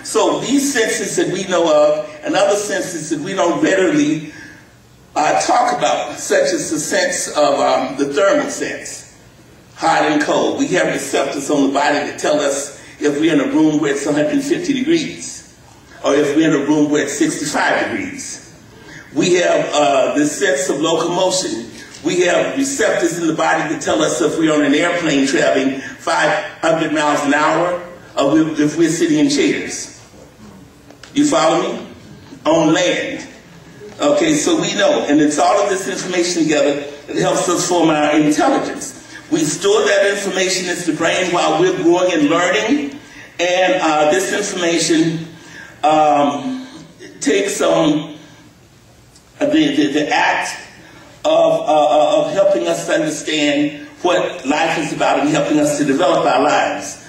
So these senses that we know of and other senses that we don't readily talk about, such as the sense of the thermal sense, hot and cold. We have receptors on the body that tell us if we're in a room where it's 150 degrees or if we're in a room where it's 65 degrees. We have the sense of locomotion. We have receptors in the body that tell us if we're on an airplane traveling 500 miles an hour or if we're sitting in chairs. You follow me? On land. Okay, so we know, and it's all of this information together that helps us form our intelligence. We store that information in the brain while we're growing and learning, and this information takes on the act of helping us understand what life is about and helping us to develop our lives.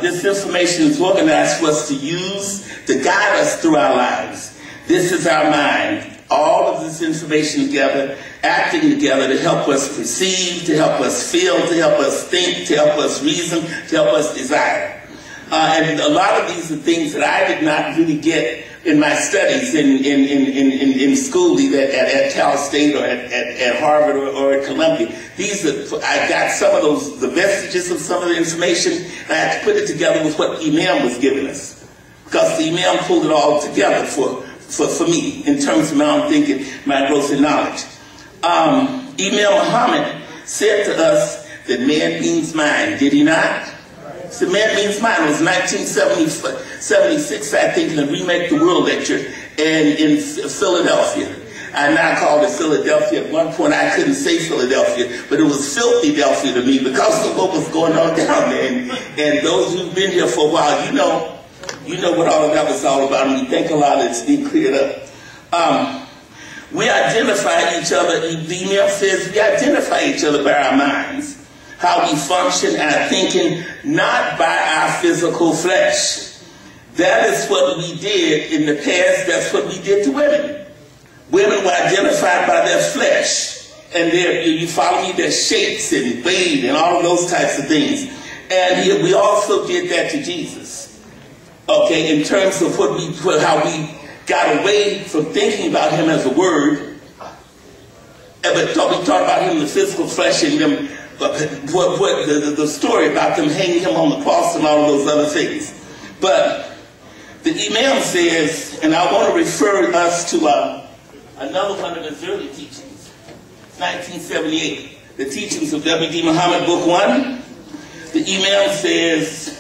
This information is organized for us to use to guide us through our lives. This is our mind. All of this information together, acting together to help us perceive, to help us feel, to help us think, to help us reason, to help us desire. And a lot of these are things that I did not really get in my studies in school, either at Cal State or at Harvard or at Columbia. I got some of those, the vestiges of some of the information, and I had to put it together with what Imam was giving us. Because the Imam pulled it all together for me, in terms of my own thinking, my growth in knowledge. Imam Muhammad said to us that man means mind, did he not? So man means mind. It was 1976, I think, in the Remake the World lecture in Philadelphia. I now called it Philadelphia. At one point I couldn't say Philadelphia, but it was Filthy-delphia to me because of what was going on down there. And those who've been here for a while, you know what all of that was all about, and we think a lot of it's being cleared up. We identify each other, the email says we identify each other by our minds, how we function, our thinking, not by our physical flesh. That is what we did in the past, that's what we did to women. Women were identified by their flesh, and you follow me, their shapes and weight and all of those types of things. And we also did that to Jesus. Okay, in terms of how we got away from thinking about him as a word, but we talked about him in the physical flesh and them, the story about them hanging him on the cross and all of those other things. But the Imam says, and I want to refer us to another one of his early teachings, 1978, the teachings of W.D. Muhammad, Book 1. The Imam says,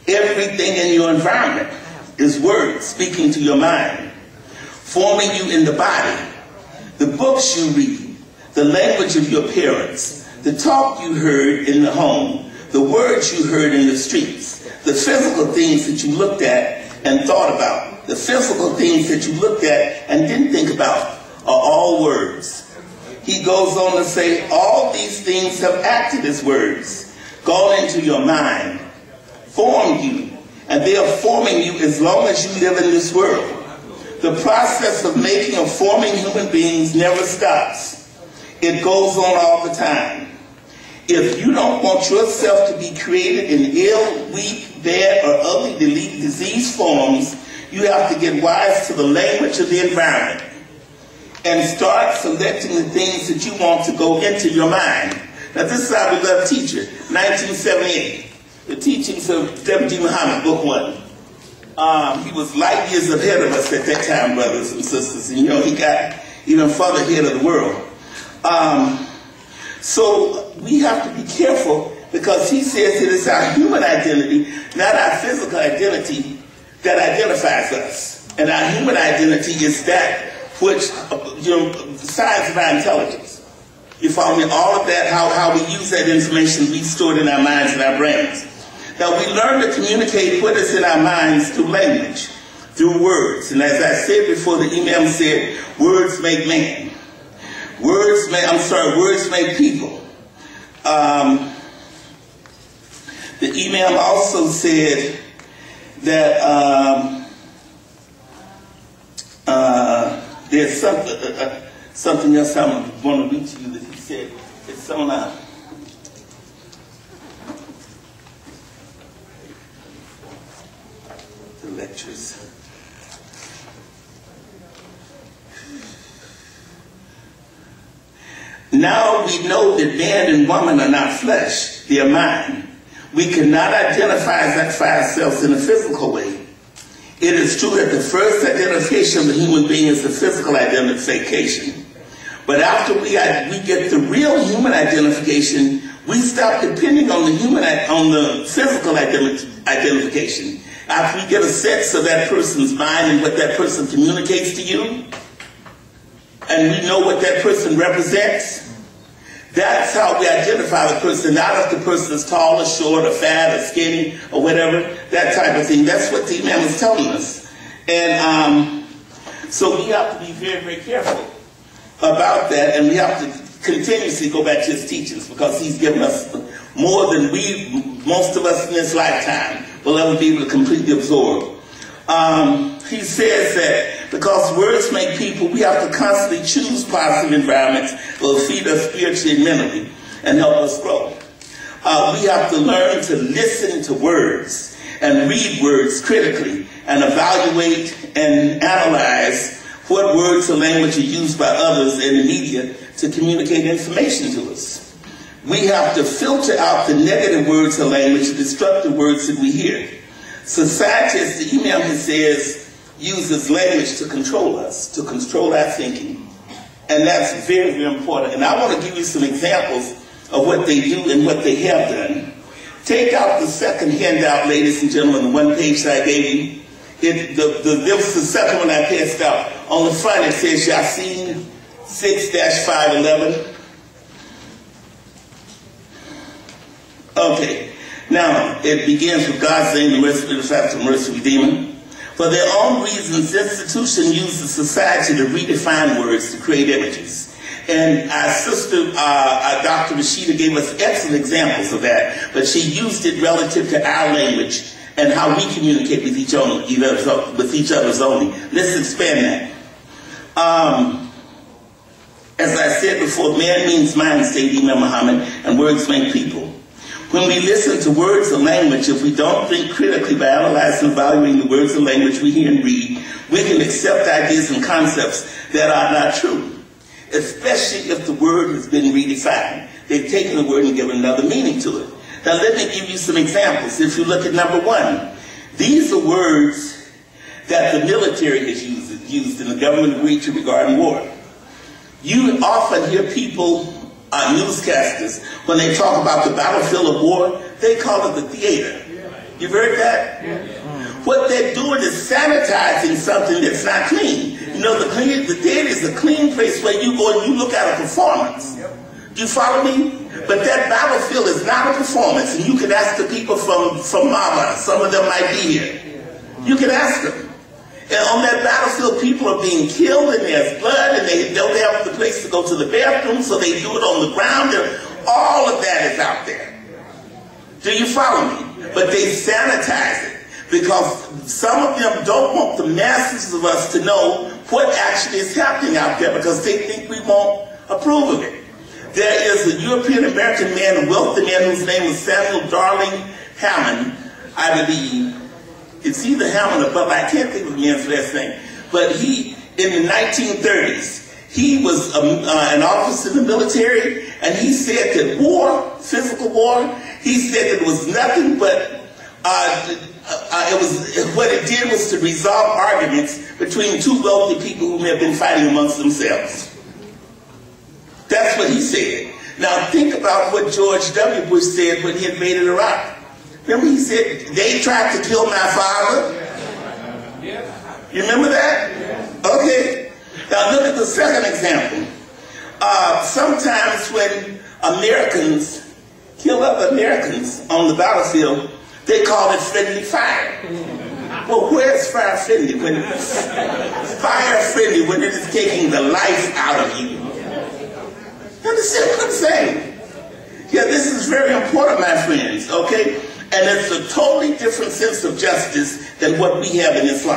everything in your environment is words speaking to your mind, forming you in the body. The books you read, the language of your parents, the talk you heard in the home, the words you heard in the streets, the physical things that you looked at and thought about, the physical things that you looked at and didn't think about are all words. He goes on to say, all these things have acted as words, gone into your mind, formed you, and they are forming you as long as you live in this world. The process of making and forming human beings never stops. It goes on all the time. If you don't want yourself to be created in ill, weak, bad, or ugly disease forms, you have to get wise to the language of the environment and start selecting the things that you want to go into your mind. Now this is our beloved teacher, 1978. The teachings of W.D. Muhammad, Book 1. He was light years ahead of us at that time, brothers and sisters. And he got even further ahead of the world. So we have to be careful because he says it is our human identity, not our physical identity, that identifies us. And our human identity is that which, the signs of our intelligence. You follow me? All of that, how we use that information, we store it in our minds and our brains. Now, we learn to communicate what is in our minds through language, through words. And as I said before, the Imam said, words make man. Words make people. The Imam also said that there's something else I want to read to you that he said. It's on lectures. Now we know that man and woman are not flesh, they are mind. We cannot identify ourselves in a physical way. It is true that the first identification of a human being is the physical identification. But after we get the real human identification, we stop depending on the physical identification. After we get a sense of that person's mind and what that person communicates to you, and we know what that person represents, that's how we identify the person, not if the person is tall or short or fat or skinny or whatever, that type of thing. That's what the Imam is telling us. And so we have to be very, very careful about that, and we have to continuously go back to his teachings, because he's given us more than most of us in this lifetime will ever be able to completely absorb. He says that because words make people, we have to constantly choose positive environments that will feed us spiritually and mentally and help us grow. We have to learn to listen to words and read words critically and evaluate and analyze what words or language are used by others in the media to communicate information to us. We have to filter out the negative words or language, the destructive words that we hear. Society, as the Imam says, uses language to control us, to control our thinking. And that's very, very important. And I want to give you some examples of what they do and what they have done. Take out the second handout, ladies and gentlemen, the one page that I gave you. This was the second one I passed out. On the front it says Yasin 6-511. Okay. Now, it begins with God saying the rest of the fact mercy Redeemer. For their own reasons, this institution uses society to redefine words to create images. And our sister, Dr. Rashida, gave us excellent examples of that, but she used it relative to our language and how we communicate with each other's only. Let's expand that. As I said before, man means mind, said Imam Muhammad, and words make people. When we listen to words or language, if we don't think critically by analyzing and evaluating the words and language we hear and read, we can accept ideas and concepts that are not true, especially if the word has been redefined. They've taken the word and given another meaning to it. Now let me give you some examples. If you look at number one, these are words that the military has used and the government agreed to regarding war. You often hear people, newscasters, when they talk about the battlefield of war, they call it the theater. You've heard that? What they're doing is sanitizing something that's not clean. You know, the theater is a clean place where you go and you look at a performance. Do you follow me? But that battlefield is not a performance, and you can ask the people from Mama. Some of them might be here. You can ask them. And on that battlefield, people are being killed, and there's blood, and they don't have the place to go to the bathroom, so they do it on the ground, and all of that is out there. Do you follow me? But they sanitize it, because some of them don't want the masses of us to know what actually is happening out there, because they think we won't approve of it. There is a European-American man, a wealthy man, whose name was Samuel Darling Hammond, I believe. It's either Hammond or Butler, I can't think of the man's last name. But he, in the 1930s, he was an officer in the military, and he said that war, physical war, he said that it was nothing but, what it did was to resolve arguments between two wealthy people who may have been fighting amongst themselves. That's what he said. Now think about what George W. Bush said when he invaded Iraq. Remember he said, they tried to kill my father? You remember that? Okay. Now look at the second example. Sometimes when Americans kill other Americans on the battlefield, they call it friendly fire. Well, where's fire friendly? Fire friendly when it is taking the life out of you. You understand what I'm saying? Yeah, this is very important, my friends, okay? And it's a totally different sense of justice than what we have in Islam.